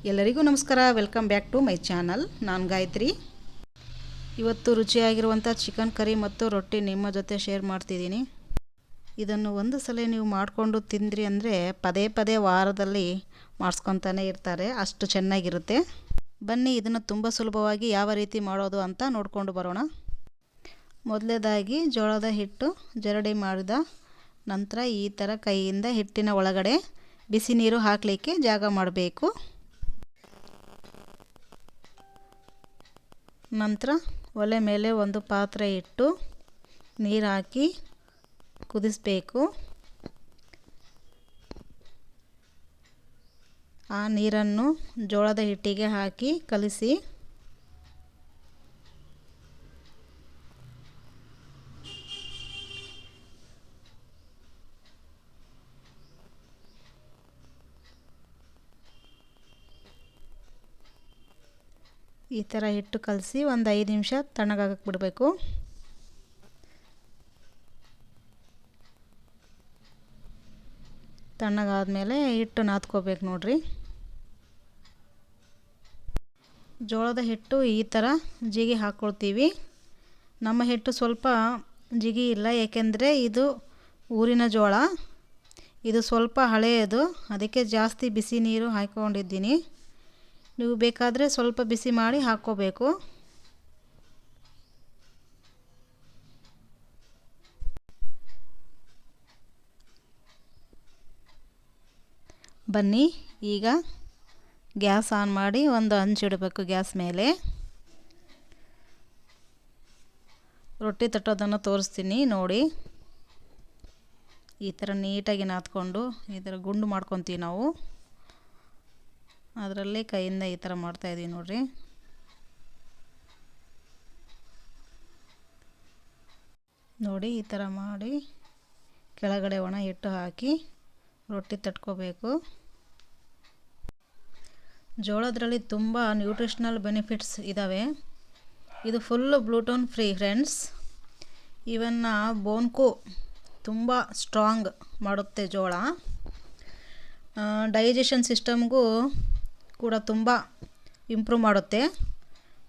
ಎಲ್ಲರಿಗೂ ನಮಸ್ಕಾರ. Welcome back to my channel. ನಾನು ಗಾಯತ್ರಿ. ಇವತ್ತು ರುಚಿಯಾಗಿರುವಂಥ ಚಿಕನ್ ಕರಿ ಮತ್ತು ರೊಟ್ಟಿ ನಿಮ್ಮ ಜೊತೆ ಶೇರ್ ಮಾಡ್ತಿದ್ದೀನಿ. ಇದನ್ನು ಒಂದು ಸಲ ನೀವು ಮಾಡಿಕೊಂಡು ತಿಂದ್ರಿ ಅಂದರೆ ಪದೇ ಪದೇ ವಾರದಲ್ಲಿ ಮಾಡಿಸ್ಕೊತಾನೆ ಇರ್ತಾರೆ, ಅಷ್ಟು ಚೆನ್ನಾಗಿರುತ್ತೆ. ಬನ್ನಿ ಇದನ್ನು ತುಂಬ ಸುಲಭವಾಗಿ ಯಾವ ರೀತಿ ಮಾಡೋದು ಅಂತ ನೋಡಿಕೊಂಡು ಬರೋಣ. ಮೊದಲನೇದಾಗಿ ಜೋಳದ ಹಿಟ್ಟು ಜರಡಿ ಮಾಡಿದ ನಂತರ ಈ ಥರ ಕೈಯಿಂದ ಹಿಟ್ಟಿನ ಒಳಗಡೆ ಬಿಸಿ ನೀರು ಹಾಕಲಿಕ್ಕೆ ಜಾಗ ಮಾಡಬೇಕು. ನಂತರ ಒಲೆ ಮೇಲೆ ಒಂದು ಪಾತ್ರೆ ಇಟ್ಟು ನೀರು ಹಾಕಿ ಕುದಿಸಬೇಕು. ಆ ನೀರನ್ನು ಜೋಳದ ಹಿಟ್ಟಿಗೆ ಹಾಕಿ ಕಲಿಸಿ ಈ ಥರ ಹಿಟ್ಟು ಕಲಸಿ ಒಂದು 5 ನಿಮಿಷ ತಣ್ಣಗಾಗಕ್ಕೆ ಬಿಡಬೇಕು. ತಣ್ಣಗಾದ್ಮೇಲೆ ಹಿಟ್ಟು ನಾದ್ಕೋಬೇಕು ನೋಡ್ರಿ. ಜೋಳದ ಹಿಟ್ಟು ಈ ಥರ ಜಿಗಿ ಹಾಕ್ಕೊಳ್ತೀವಿ. ನಮ್ಮ ಹಿಟ್ಟು ಸ್ವಲ್ಪ ಜಿಗಿ ಇಲ್ಲ, ಏಕೆಂದರೆ ಇದು ಊರಿನ ಜೋಳ, ಇದು ಸ್ವಲ್ಪ ಹಳೆಯದು, ಅದಕ್ಕೆ ಜಾಸ್ತಿ ಬಿಸಿ ನೀರು ಹಾಕ್ಕೊಂಡಿದ್ದೀನಿ. ನೀವು ಬೇಕಾದರೆ ಸ್ವಲ್ಪ ಬಿಸಿ ಮಾಡಿ ಹಾಕ್ಕೋಬೇಕು. ಬನ್ನಿ ಈಗ ಗ್ಯಾಸ್ ಆನ್ ಮಾಡಿ ಒಂದು ಹಂಚಿಡಬೇಕು ಗ್ಯಾಸ್ ಮೇಲೆ. ರೊಟ್ಟಿ ತಟ್ಟೋದನ್ನು ತೋರಿಸ್ತೀನಿ ನೋಡಿ. ಈ ಥರ ನೀಟಾಗಿ ನಾದ್ಕೊಂಡು ಈ ಥರ ಗುಂಡು ಮಾಡ್ಕೊತೀವಿ ನಾವು. ಅದರಲ್ಲಿ ಕೈಯಿಂದ ಈ ಥರ ಮಾಡ್ತಾಯಿದ್ದೀವಿ ನೋಡಿರಿ. ನೋಡಿ ಈ ಥರ ಮಾಡಿ ಕೆಳಗಡೆ ಒಣ ಹಿಟ್ಟು ಹಾಕಿ ರೊಟ್ಟಿ ತಟ್ಕೋಬೇಕು. ಜೋಳದ್ರಲ್ಲಿ ತುಂಬ ನ್ಯೂಟ್ರಿಷನಲ್ ಬೆನಿಫಿಟ್ಸ್ ಇದ್ದಾವೆ. ಇದು ಫುಲ್ಲು ಗ್ಲೂಟನ್ ಫ್ರೀ ಫ್ರೆಂಡ್ಸ್. ಇವನ್ನ ಬೋನ್ಗೂ ತುಂಬ ಸ್ಟ್ರಾಂಗ್ ಮಾಡುತ್ತೆ ಜೋಳ. ಡೈಜೆಷನ್ ಸಿಸ್ಟಮ್ಗೂ ಕೂಡ ತುಂಬ ಇಂಪ್ರೂವ್ ಮಾಡುತ್ತೆ.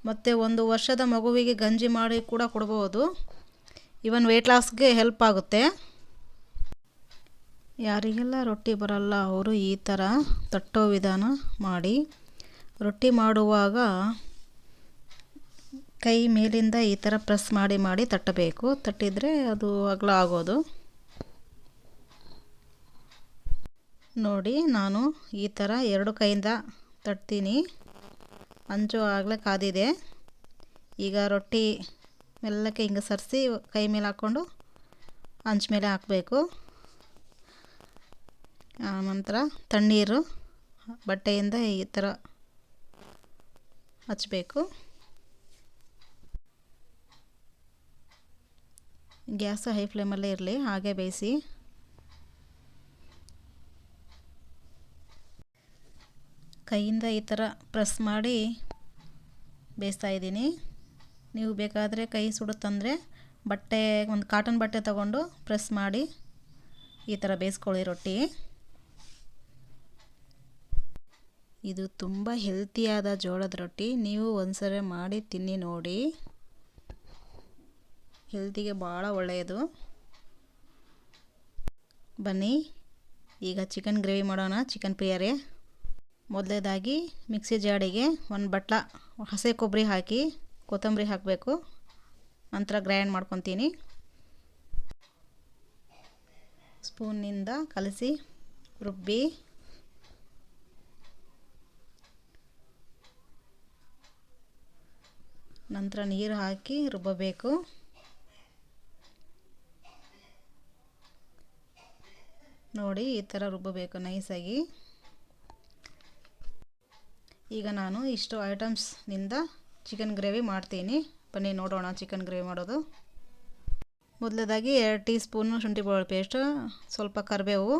ಮತ್ತು 1 ವರ್ಷದ ಮಗುವಿಗೆ ಗಂಜಿ ಮಾಡಿ ಕೂಡ ಕೊಡ್ಬೋದು. ಇವನ್ ವೆಯ್ಟ್ ಲಾಸ್ಗೆ ಹೆಲ್ಪ್ ಆಗುತ್ತೆ. ಯಾರಿಗೆಲ್ಲ ರೊಟ್ಟಿ ಬರಲ್ಲ ಅವರು ಈ ಥರ ತಟ್ಟೋ ವಿಧಾನ ಮಾಡಿ. ರೊಟ್ಟಿ ಮಾಡುವಾಗ ಕೈ ಮೇಲಿಂದ ಈ ಥರ ಪ್ರೆಸ್ ಮಾಡಿ ಮಾಡಿ ತಟ್ಟಬೇಕು. ತಟ್ಟಿದರೆ ಅದು ಅಗಲ ಆಗೋದು. ನೋಡಿ ನಾನು ಈ ಥರ 2 ಕೈಯಿಂದ ತಟ್ತೀನಿ. ಅಂಚು ಆಗಲೇ ಕಾದಿದೆ. ಈಗ ರೊಟ್ಟಿ ಮೆಲ್ಲಕ್ಕೆ ಹಿಂಗೆ ಸರಿಸಿ ಕೈ ಮೇಲೆ ಹಾಕ್ಕೊಂಡು ಅಂಚು ಮೇಲೆ ಹಾಕಬೇಕು. ಆನಂತರ ತಣ್ಣೀರು ಬಟ್ಟೆಯಿಂದ ಈ ಥರ ಹಚ್ಚಬೇಕು. ಗ್ಯಾಸ್ ಹೈ ಫ್ಲೇಮಲ್ಲೇ ಇರಲಿ, ಹಾಗೆ ಬೇಯಿಸಿ. ಕೈಯಿಂದ ಈ ಥರ ಪ್ರೆಸ್ ಮಾಡಿ ಬೇಯಿಸ್ತಾ ಇದ್ದೀನಿ. ನೀವು ಬೇಕಾದರೆ ಕೈ ಸುಡುತ್ತಂದರೆ ಬಟ್ಟೆ, ಒಂದು ಕಾಟನ್ ಬಟ್ಟೆ ತಗೊಂಡು ಪ್ರೆಸ್ ಮಾಡಿ ಈ ಥರ ಬೇಯಿಸ್ಕೊಳ್ಳಿ ರೊಟ್ಟಿ. ಇದು ತುಂಬ ಹೆಲ್ತಿಯಾದ ಜೋಳದ ರೊಟ್ಟಿ. ನೀವು ಒಂದ್ಸರಿ ಮಾಡಿ ತಿನ್ನಿ ನೋಡಿ. ಹೆಲ್ತಿಗೆ ಭಾಳ ಒಳ್ಳೆಯದು. ಬನ್ನಿ ಈಗ ಚಿಕನ್ ಗ್ರೇವಿ ಮಾಡೋಣ. ಚಿಕನ್ ಪ್ರಿಯರೇ, ಮೊದಲನೇದಾಗಿ ಮಿಕ್ಸಿ ಜಾಡಿಗೆ 1 ಬಟ್ಲ ಹಸಿ ಕೊಬ್ಬರಿ ಹಾಕಿ ಕೊತ್ತಂಬರಿ ಹಾಕಬೇಕು. ನಂತರ ಗ್ರೈಂಡ್ ಮಾಡ್ಕೊತೀನಿ. ಸ್ಪೂನ್ನಿಂದ ಕಲಸಿ ರುಬ್ಬಿ ನಂತರ ನೀರು ಹಾಕಿ ರುಬ್ಬಬೇಕು. ನೋಡಿ ಈ ಥರ ರುಬ್ಬಬೇಕು ನೈಸಾಗಿ. ಈಗ ನಾನು ಇಷ್ಟು ಐಟಮ್ಸ್ನಿಂದ ಚಿಕನ್ ಗ್ರೇವಿ ಮಾಡ್ತೀನಿ. ಬನ್ನಿ ನೋಡೋಣ ಚಿಕನ್ ಗ್ರೇವಿ ಮಾಡೋದು. ಮೊದಲನೇದಾಗಿ 2 ಟೀ ಸ್ಪೂನು ಶುಂಠಿ ಬೆಳ್ಳುಳ್ಳಿ ಪೇಸ್ಟು, ಸ್ವಲ್ಪ ಕರಿಬೇವು,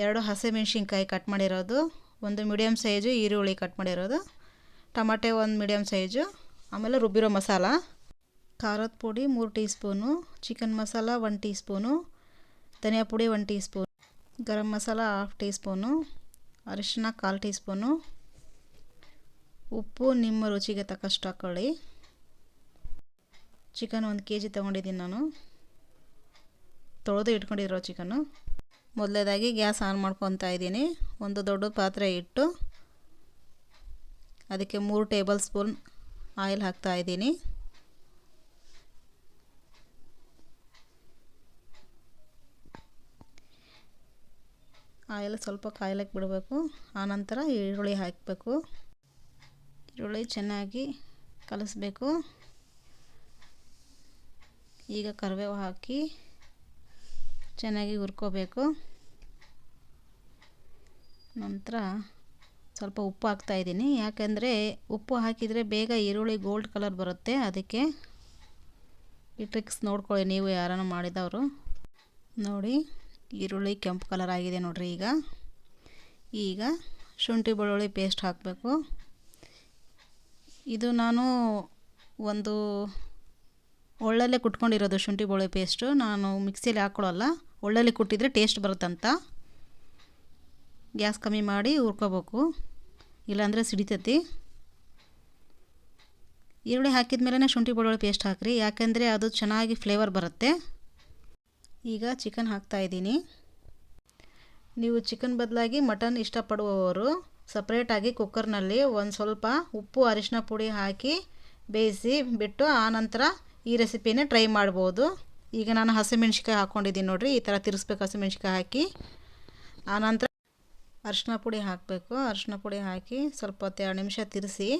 2 ಹಸಿಮೆಣ್ಸಿನ್ಕಾಯಿ ಕಟ್ ಮಾಡಿರೋದು, 1 ಮೀಡಿಯಮ್ ಸೈಜು ಈರುಳ್ಳಿ ಕಟ್ ಮಾಡಿರೋದು, ಟಮಾಟೆ 1 ಮೀಡಿಯಮ್ ಸೈಜು, ಆಮೇಲೆ ರುಬ್ಬಿರೋ ಮಸಾಲ, ಖಾರದ ಪುಡಿ 3 teaspoon, chicken masala 1 teaspoon, ಧನಿಯಾ ಪುಡಿ 1 teaspoon, garam masala 1/2 teaspoon, ಅರಿಶಿನ 1/4 ಟೀ ಸ್ಪೂನು, ಉಪ್ಪು ನಿಮ್ಮ ರುಚಿಗೆ ತಕ್ಕಷ್ಟು ಹಾಕ್ಕೊಳ್ಳಿ. ಚಿಕನ್ 1 kg ತೊಗೊಂಡಿದ್ದೀನಿ ನಾನು. ತೊಳೆದು ಇಟ್ಕೊಂಡಿರೋ ಚಿಕನ್ನು. ಮೊದಲನೇದಾಗಿ ಗ್ಯಾಸ್ ಆನ್ ಮಾಡ್ಕೊತಾ ಇದ್ದೀನಿ. ಒಂದು ದೊಡ್ಡ ಪಾತ್ರೆ ಇಟ್ಟು ಅದಕ್ಕೆ 3 ಟೇಬಲ್ ಸ್ಪೂನ್ ಆಯಿಲ್ ಹಾಕ್ತಾ ಇದ್ದೀನಿ. ಆಯಿಲ್ ಸ್ವಲ್ಪ ಕಾಯ್ಲಿಕ್ಕೆ ಬಿಡಬೇಕು. ಆನಂತರ ಈರುಳ್ಳಿ ಹಾಕಬೇಕು. ಈರುಳ್ಳಿ ಚೆನ್ನಾಗಿ ಕಲಿಸ್ಬೇಕು. ಈಗ ಕರಿಬೇವು ಹಾಕಿ ಚೆನ್ನಾಗಿ ಹುರ್ಕೋಬೇಕು. ನಂತರ ಸ್ವಲ್ಪ ಉಪ್ಪು ಹಾಕ್ತಾ ಇದ್ದೀನಿ. ಯಾಕೆಂದರೆ ಉಪ್ಪು ಹಾಕಿದರೆ ಬೇಗ ಈರುಳ್ಳಿ ಗೋಲ್ಡ್ ಕಲರ್ ಬರುತ್ತೆ. ಅದಕ್ಕೆ ಈ ಟ್ರಿಕ್ಸ್ ನೋಡ್ಕೊಳ್ಳಿ ನೀವು ಯಾರನ್ನ ಮಾಡಿದವರು. ನೋಡಿ ಈರುಳ್ಳಿ ಕೆಂಪು ಕಲರ್ ಆಗಿದೆ ನೋಡ್ರಿ. ಈಗ ಶುಂಠಿ ಬೆಳ್ಳುಳ್ಳಿ ಪೇಸ್ಟ್ ಹಾಕಬೇಕು. ಇದು ನಾನು ಒಂದು ಒಳ್ಳಲ್ಲೇ ಕುಟ್ಕೊಂಡಿರೋದು ಶುಂಠಿ ಬೆಳ್ಳುಳ್ಳಿ ಪೇಸ್ಟು. ನಾನು ಮಿಕ್ಸಿಯಲ್ಲಿ ಹಾಕ್ಕೊಳ್ಳಲ್ಲ. ಒಳ್ಳಲ್ಲಿ ಕುಟ್ಟಿದರೆ ಟೇಸ್ಟ್ ಬರುತ್ತಂತ. ಗ್ಯಾಸ್ ಕಮ್ಮಿ ಮಾಡಿ ಹುರ್ಕೋಬೇಕು, ಇಲ್ಲಾಂದರೆ ಸಿಡಿತೈತಿ. ಈರುಳ್ಳಿ ಹಾಕಿದ ಮೇಲೇ ಶುಂಠಿ ಬೆಳ್ಳುಳ್ಳಿ ಪೇಸ್ಟ್ ಹಾಕಿರಿ, ಯಾಕೆಂದರೆ ಅದು ಚೆನ್ನಾಗಿ ಫ್ಲೇವರ್ ಬರುತ್ತೆ. ಈಗ ಚಿಕನ್ ಹಾಕ್ತಾಯಿದ್ದೀನಿ. ನೀವು ಚಿಕನ್ ಬದಲಾಗಿ ಮಟನ್ ಇಷ್ಟಪಡುವವರು ಸಪ್ರೇಟಾಗಿ ಕುಕ್ಕರ್ನಲ್ಲಿ ಒಂದು ಸ್ವಲ್ಪ ಉಪ್ಪು ಅರಿಶಿನ ಪುಡಿ ಹಾಕಿ ಬೇಯಿಸಿ ಬಿಟ್ಟು ಆನಂತರ ಈ ರೆಸಿಪಿನೇ ಟ್ರೈ ಮಾಡ್ಬೋದು. ಈಗ ನಾನು ಹಸಿಮೆಣ್ಸಿಕಾಯಿ ಹಾಕ್ಕೊಂಡಿದ್ದೀನಿ ನೋಡಿರಿ. ಈ ಥರ ತಿರ್ಸ್ಬೇಕು ಹಸಿಮೆಣ್ಸಿಕಾಯಿ ಹಾಕಿ. ಆನಂತರ ಅರಿಶಿನ ಪುಡಿ ಹಾಕಬೇಕು. ಅರಿಶಿನ ಪುಡಿ ಹಾಕಿ ಸ್ವಲ್ಪ ಹೊತ್ತು 2 ನಿಮಿಷ ತಿರ್ಸಿ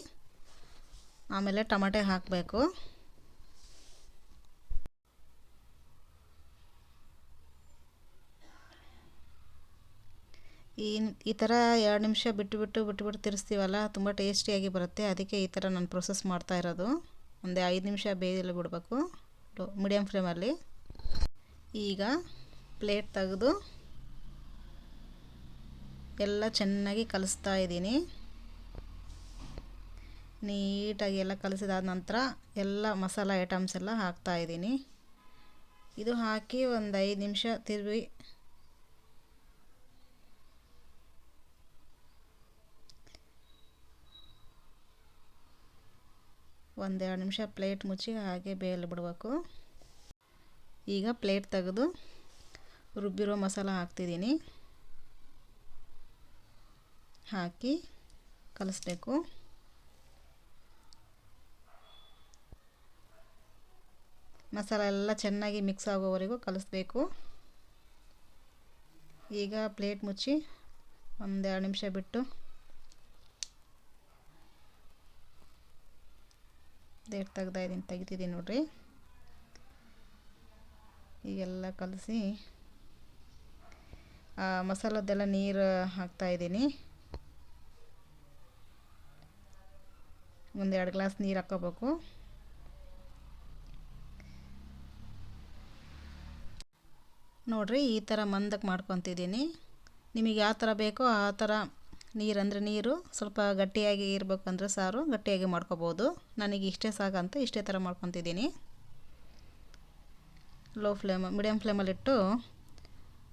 ಆಮೇಲೆ ಟೊಮೆಟೊ ಹಾಕಬೇಕು. ಈ ಥರ 2 ನಿಮಿಷ ಬಿಟ್ಟು ತಿರ್ಸ್ತೀವಲ್ಲ, ತುಂಬ ಟೇಸ್ಟಿಯಾಗಿ ಬರುತ್ತೆ. ಅದಕ್ಕೆ ಈ ಥರ ನಾನು ಪ್ರೊಸೆಸ್ ಮಾಡ್ತಾ ಇರೋದು. ಒಂದು 5 ನಿಮಿಷ ಬೇಯಲು ಬಿಡಬೇಕು ಮೀಡಿಯಮ್ ಫ್ಲೇಮಲ್ಲಿ. ಈಗ ಪ್ಲೇಟ್ ತೆಗೆದು ಎಲ್ಲ ಚೆನ್ನಾಗಿ ಕಲಿಸ್ತಾ ಇದ್ದೀನಿ. ನೀಟಾಗಿ ಎಲ್ಲ ಕಲಿಸಿದಾದ ನಂತರ ಎಲ್ಲ ಮಸಾಲ ಐಟಮ್ಸ್ ಎಲ್ಲ ಹಾಕ್ತಾ ಇದ್ದೀನಿ. ಇದು ಹಾಕಿ ಒಂದು 5 ನಿಮಿಷ ತಿರುವಿ ಒಂದು 2 ನಿಮಿಷ ಪ್ಲೇಟ್ ಮುಚ್ಚಿ ಹಾಗೆ ಬೇಯಲು ಬಿಡಬೇಕು. ಈಗ ಪ್ಲೇಟ್ ತೆಗೆದು ರುಬ್ಬಿರೋ ಮಸಾಲ ಹಾಕ್ತಿದ್ದೀನಿ. ಹಾಕಿ ಕಲಿಸ್ಬೇಕು. ಮಸಾಲ ಎಲ್ಲ ಚೆನ್ನಾಗಿ ಮಿಕ್ಸ್ ಆಗೋವರೆಗೂ ಕಲಿಸ್ಬೇಕು. ಈಗ ಪ್ಲೇಟ್ ಮುಚ್ಚಿ ಒಂದು 2 ನಿಮಿಷ ಬಿಟ್ಟು ತೆಗಿತಿದ್ದೀನಿ ನೋಡ್ರಿ. ಈಗೆಲ್ಲ ಕಲಸಿ ಮಸಾಲದ್ದೆಲ್ಲ ನೀರು ಹಾಕ್ತಾಯಿದ್ದೀನಿ. ಒಂದು 2 ಗ್ಲಾಸ್ ನೀರು ಹಾಕ್ಕೋಬೇಕು. ನೋಡಿರಿ ಈ ಥರ ಮಂದಕ್ಕೆ ಮಾಡ್ಕೊತಿದ್ದೀನಿ. ನಿಮಗೆ ಯಾವ ಥರ ಬೇಕೋ ಆ ಥರ ನೀರು ಸ್ವಲ್ಪ ಗಟ್ಟಿಯಾಗಿ ಇರಬೇಕಂದ್ರೆ ಸಾರು ಗಟ್ಟಿಯಾಗಿ ಮಾಡ್ಕೋಬೋದು. ನನಗೆ ಇಷ್ಟೇ ಸಾಕಂತ ಇಷ್ಟೇ ಥರ ಮಾಡ್ಕೊತಿದ್ದೀನಿ. ಮೀಡಿಯಮ್ ಫ್ಲೇಮಲ್ಲಿಟ್ಟು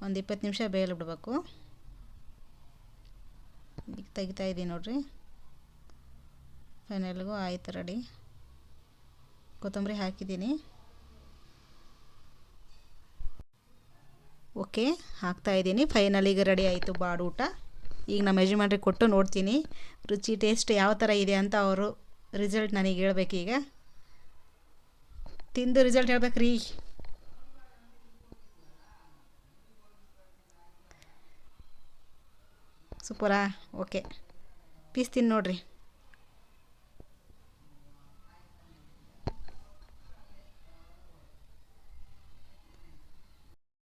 ಒಂದು 20 ನಿಮಿಷ ಬೇಯಲು ಬಿಡಬೇಕು. ಈಗ ತೆಗಿತಾ ಇದ್ದೀನಿ ನೋಡಿರಿ. ಫೈನಲ್ಗೂ ಆಯ್ತು ರೆಡಿ. ಕೊತ್ತಂಬರಿ ಹಾಕಿದ್ದೀನಿ. ಓಕೆ ಹಾಕ್ತಾಯಿದ್ದೀನಿ. ಫೈನಲಿಗೆ ರೆಡಿ ಆಯಿತು ಬಾಡೂಟ. ಈಗ ನಮ್ಮ ಯಜಮಾನ್ರಿಗೆ ಕೊಟ್ಟು ನೋಡ್ತೀನಿ ರುಚಿ ಟೇಸ್ಟ್ ಯಾವ ಥರ ಇದೆ ಅಂತ. ಅವರು ರಿಸಲ್ಟ್ ನನಗೆ ಹೇಳ್ಬೇಕು. ಈಗ ತಿಂದು ರಿಸಲ್ಟ್ ಹೇಳ್ಬೇಕ್ರಿ. ಸೂಪರಾ? ಓಕೆ ಪೀಸ್ ತಿನ್ನು ನೋಡ್ರಿ.